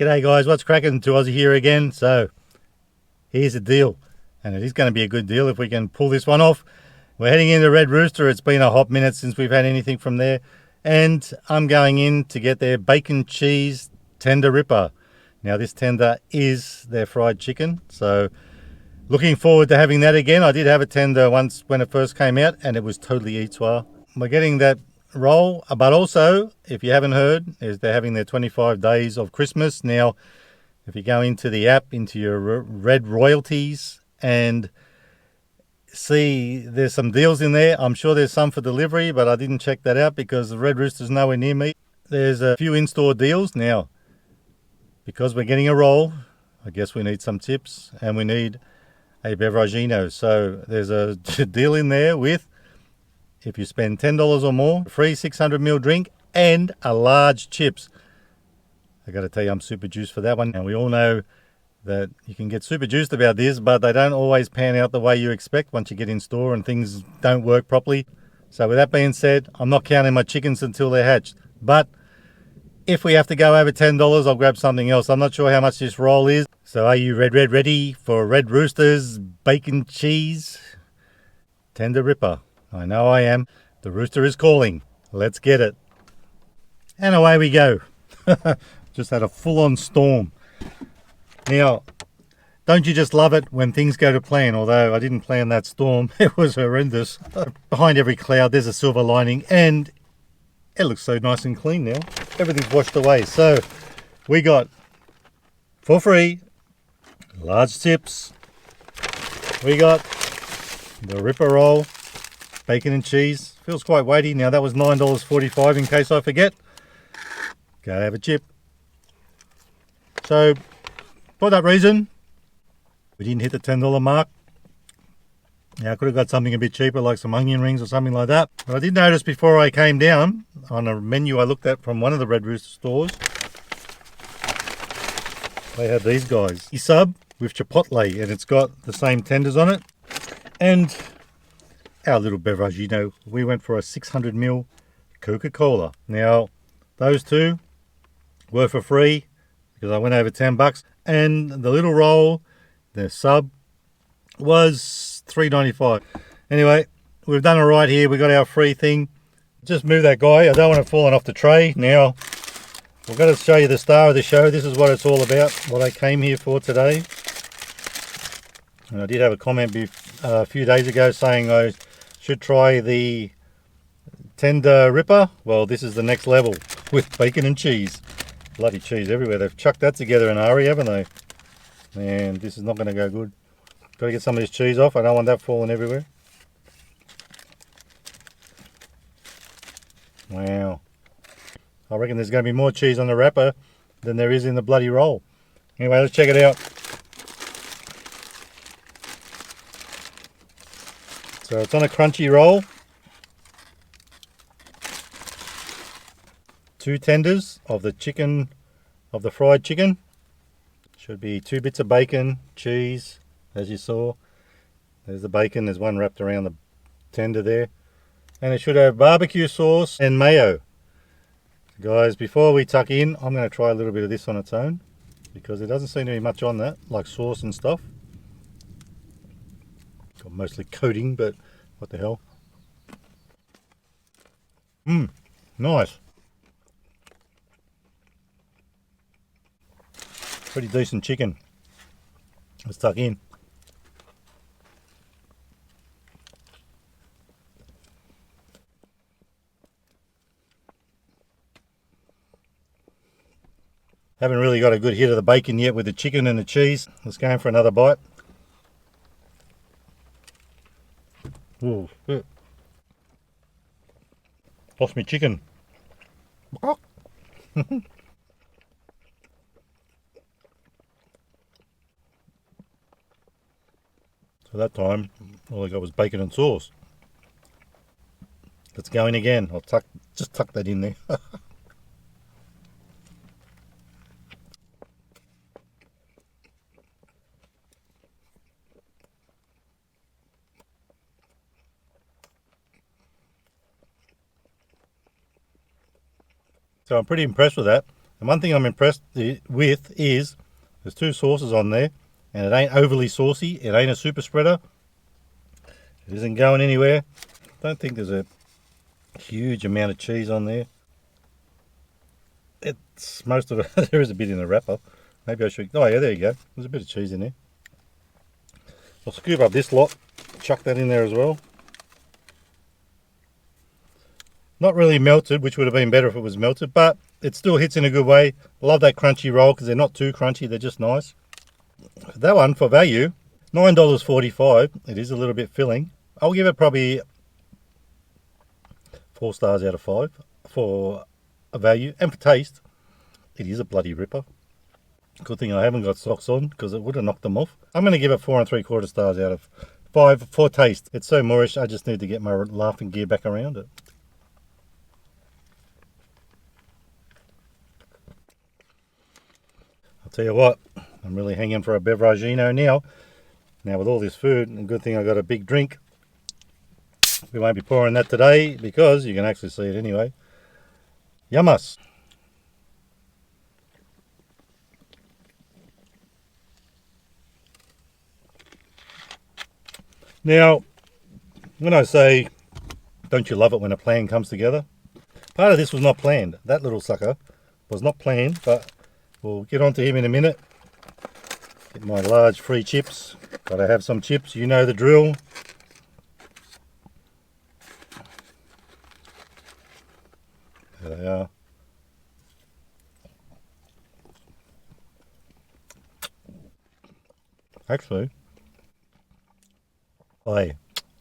G'day guys, what's cracking? To Aussie here again. So here's the deal, and it is going to be a good deal if we can pull this one off. We're heading into Red Rooster. It's been a hot minute since we've had anything from there, and I'm going in to get their bacon cheese tender Rippa. Now this tender is their fried chicken, so looking forward to having that again. I did have a tender once when it first came out, and it was totally eat-soir. We're getting that roll, but also, if you haven't heard, is they're having their 25 days of Christmas. Now, if you go into the app, into your Red Royalties, and see there's some deals in there. I'm sure there's some for delivery, but I didn't check that out because the Red Rooster's nowhere near me. There's a few in-store deals. Now, because we're getting a roll, I guess we need some tips, and we need a beveragino. So there's a deal in there with, if you spend $10 or more, free 600ml drink and a large chips. I got to tell you, I'm super juiced for that one. And we all know that you can get super juiced about this, but they don't always pan out the way you expect once you get in store and things don't work properly. So with that being said, I'm not counting my chickens until they're hatched. But if we have to go over $10, I'll grab something else. I'm not sure how much this roll is. So are you ready for Red Rooster's bacon cheese tender Rippa? I know I am. The rooster is calling. Let's get it. And away we go. Just had a full-on storm. Now, don't you just love it when things go to plan? Although I didn't plan that storm. It was horrendous. Behind every cloud there's a silver lining, and it looks so nice and clean now. Everything's washed away. So we got, for free, large tips. We got the Rippa roll, bacon and cheese. Feels quite weighty. Now that was $9.45 in case I forget. Gotta have a chip. So for that reason, we didn't hit the $10 mark. Now I could have got something a bit cheaper, like some onion rings or something like that. But I did notice before I came down, on a menu I looked at from one of the Red Rooster stores, they have these guys. A sub with chipotle, and it's got the same tenders on it. And our little beveragino, we went for a 600ml Coca-Cola. Now, those two were for free because I went over $10. And the little roll, the sub, was $3.95. Anyway, we've done all right here. We got our free thing. Just move that guy. I don't want it falling off the tray. Now, we've got to show you the star of the show. This is what it's all about, what I came here for today. And I did have a comment a few days ago saying I should try the tender Rippa. Well, this is the next level with bacon and cheese. Bloody cheese everywhere. They've chucked that together in a hurry, haven't they? Man, this is not going to go good. Got to get some of this cheese off. I don't want that falling everywhere. Wow. I reckon there's going to be more cheese on the wrapper than there is in the bloody roll. Anyway, let's check it out. So it's on a crunchy roll. 2 tenders of the chicken, of the fried chicken. Should be 2 bits of bacon, cheese, as you saw. There's the bacon, there's one wrapped around the tender there. And it should have barbecue sauce and mayo. Guys, before we tuck in, I'm going to try a little bit of this on its own, because there doesn't seem to be much on that, like sauce and stuff. Got mostly coating, but what the hell. Nice. Pretty decent chicken. Let's tuck in. Haven't really got a good hit of the bacon yet with the chicken and the cheese. Let's go in for another bite. Ooh, lost me chicken. So that time, all I got was bacon and sauce. Let's go in again. I'll just tuck that in there. So I'm pretty impressed with that. And one thing I'm impressed with is there's 2 sauces on there, and it ain't overly saucy. It ain't a super spreader. It isn't going anywhere. Don't think there's a huge amount of cheese on there. It's most of it. There is a bit in the wrapper. Maybe I should. Oh yeah, there you go. There's a bit of cheese in there. I'll scoop up this lot. Chuck that in there as well. Not really melted, which would have been better if it was melted, but it still hits in a good way. Love that crunchy roll because they're not too crunchy. They're just nice. That one, for value, $9.45. It is a little bit filling. I'll give it probably 4 stars out of 5 for a value. And for taste, it is a bloody ripper. Good thing I haven't got socks on because it would have knocked them off. I'm going to give it 4 3/4 stars out of 5 for taste. It's so moorish, I just need to get my laughing gear back around it. I'll tell you what, I'm really hanging for a beveragino now. Now with all this food, and good thing I got a big drink. We won't be pouring that today because you can actually see it anyway. Yummus. Now, when I say, don't you love it when a plan comes together? Part of this was not planned. That little sucker was not planned, but we'll get on to him in a minute. Get my large free chips. Gotta have some chips, you know the drill. There they are. Actually,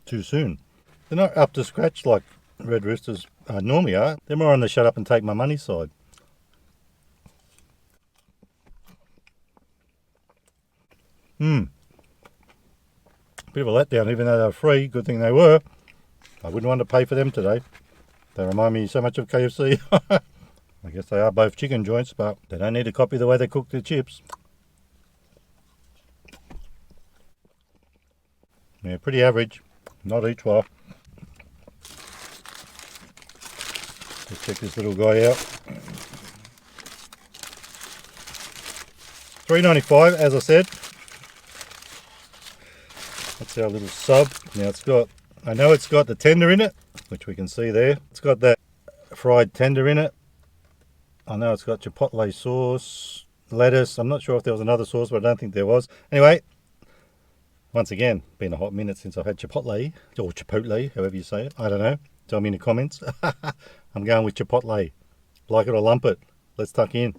too soon. They're not up to scratch like Red Roosters normally are. They're more on the shut up and take my money side. Bit of a letdown, even though they were free. Good thing they were. I wouldn't want to pay for them today. They remind me so much of KFC. I guess they are both chicken joints, but they don't need to copy the way they cook their chips. Yeah, pretty average. Not each one. Let's check this little guy out. $3.95, as I said. That's our little sub. Now it's got, I know it's got the tender in it, which we can see there. It's got that fried tender in it. I know it's got chipotle sauce, lettuce. I'm not sure if there was another sauce, but I don't think there was. Anyway, once again, been a hot minute since I've had chipotle, or chipotle, however you say it. I don't know. Tell me in the comments. I'm going with chipotle. Like it or lump it. Let's tuck in.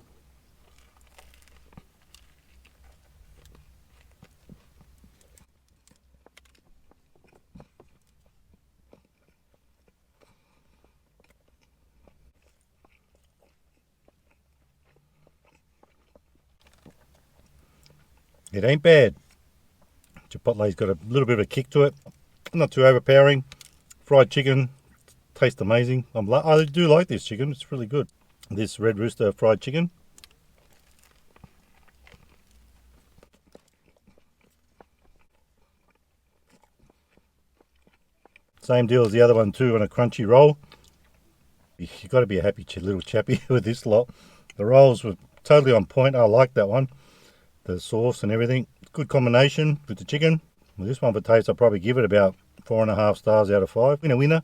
It ain't bad. Chipotle's got a little bit of a kick to it. Not too overpowering. Fried chicken. Tastes amazing. I do like this chicken. It's really good. This Red Rooster fried chicken. Same deal as the other one too, on a crunchy roll. You've got to be a happy little chappy with this lot. The rolls were totally on point. I like that one. The sauce and everything. Good combination with the chicken. With this one for taste, I'll probably give it about 4.5 stars out of 5. Winner.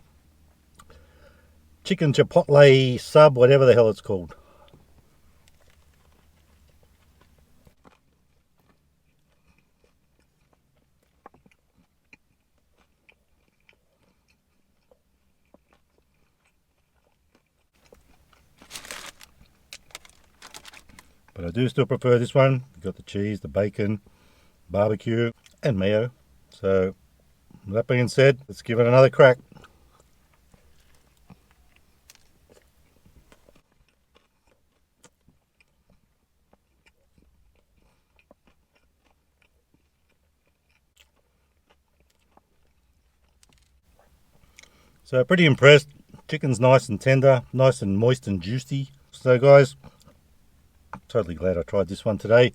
Chicken chipotle sub, whatever the hell it's called. But I do still prefer this one. You've got the cheese, the bacon, barbecue, and mayo. So, with that being said, let's give it another crack. So pretty impressed. Chicken's nice and tender, nice and moist and juicy. So guys, totally glad I tried this one today.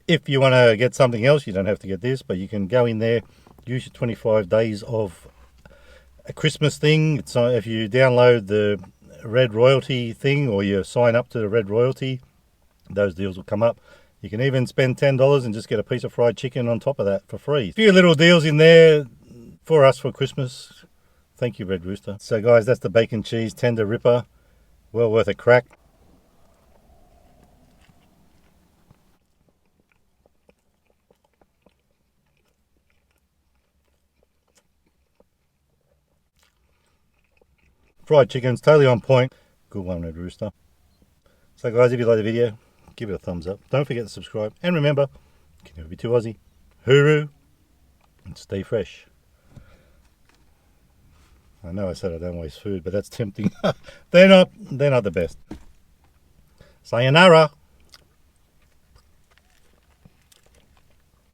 If you want to get something else, you don't have to get this, but you can go in there, use your 25 days of a Christmas thing. It's if you download the Red Royalty thing, or you sign up to the Red Royalty, those deals will come up. You can even spend $10 and just get a piece of fried chicken on top of that for free. A few little deals in there for us for Christmas. Thank you, Red Rooster. So guys, that's the bacon cheese tender Ripper. Well worth a crack. Fried chicken's totally on point. Good one, Red Rooster. So guys, if you like the video, give it a thumbs up. Don't forget to subscribe. And remember, you can never be too Aussie. Hooroo, and stay fresh. I know I said I don't waste food, but that's tempting. They're not the best. Sayonara.